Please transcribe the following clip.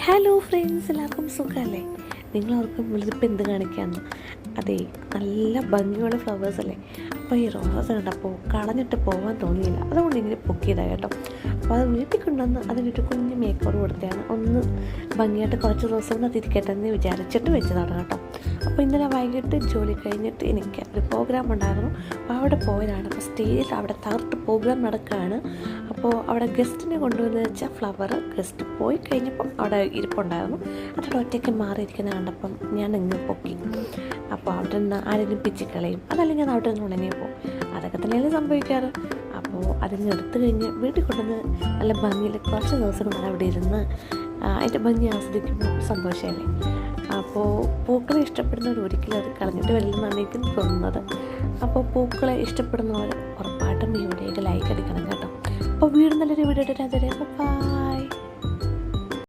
Hello friends, എല്ലാവർക്കും സുഖമല്ലേ? നിങ്ങളവർക്കും ഇതിപ്പോൾ എന്ത് കാണിക്കാമെന്ന്? അതെ, നല്ല ഭംഗിയുള്ള ഫ്ലവേഴ്സ് അല്ലേ? അപ്പോൾ ഈ റോസ കണ്ടപ്പോൾ കളഞ്ഞിട്ട് പോകാൻ തോന്നിയില്ല, അതുകൊണ്ട് ഇങ്ങനെ പൊക്കിയതാണ് കേട്ടോ. അപ്പോൾ അത് വീട്ടിൽ കൊണ്ടുവന്ന് അതിനൊരു കുഞ്ഞ് മേക്കോർ കൊടുത്തതാണ്. ഒന്ന് ഭംഗിയായിട്ട് കുറച്ച് ദിവസം കൂടെ തിരിക്കട്ടെ എന്ന് വിചാരിച്ചിട്ട് വെച്ചതാണ് കേട്ടോ. അപ്പോൾ ഇന്നലെ വൈകിട്ട് ജോലി കഴിഞ്ഞിട്ട് എനിക്ക് ഒരു പ്രോഗ്രാം ഉണ്ടായിരുന്നു. അപ്പോൾ അവിടെ പോയതാണ്. അപ്പോൾ സ്റ്റേജിൽ അവിടെ തകർത്ത് പ്രോഗ്രാം നടക്കുകയാണ്. അപ്പോൾ അവിടെ ഗസ്റ്റിനെ കൊണ്ടുവന്ന് വെച്ചാൽ ഫ്ലവർ ഗസ്റ്റ് പോയി കഴിഞ്ഞപ്പം അവിടെ ഇരിപ്പുണ്ടായിരുന്നു. അതോടെ ഒറ്റയ്ക്ക് മാറിയിരിക്കുന്ന കണ്ടപ്പം ഞാൻ ഇങ്ങ് പൊക്കി. അപ്പോൾ അവിടെ നിന്ന് ആരെങ്കിലും പിച്ചിക്കളയും, അതല്ലെങ്കിൽ അത് അവിടെ നിന്ന് ഉടനെ പോകും. അതൊക്കെ തന്നെയാണ് സംഭവിക്കാറ്. അപ്പോൾ അതിന് എടുത്തു കഴിഞ്ഞ് വീട്ടിൽ കൊണ്ടുവന്ന് നല്ല ഭംഗിയിൽ കുറച്ച് ദിവസം കൊണ്ട് അവിടെ ഇരുന്ന് അതിൻ്റെ ഭംഗി ആസ്വദിക്കുമ്പോൾ സന്തോഷമല്ലേ? അപ്പോൾ പൂക്കളെ ഇഷ്ടപ്പെടുന്നവർ ഒരിക്കലും അത് കളഞ്ഞിട്ട് വരില്ലെന്നാണ് എനിക്ക് തോന്നുന്നത്. അപ്പോൾ പൂക്കളെ ഇഷ്ടപ്പെടുന്നവർ ഉറപ്പായിട്ടും ഈ വീഡിയോയ്ക്ക് ലൈക്ക് അടിക്കണം കേട്ടോ. അപ്പോൾ വീണ്ടും നല്ലൊരു വീഡിയോ ഇട്ടിട്ട്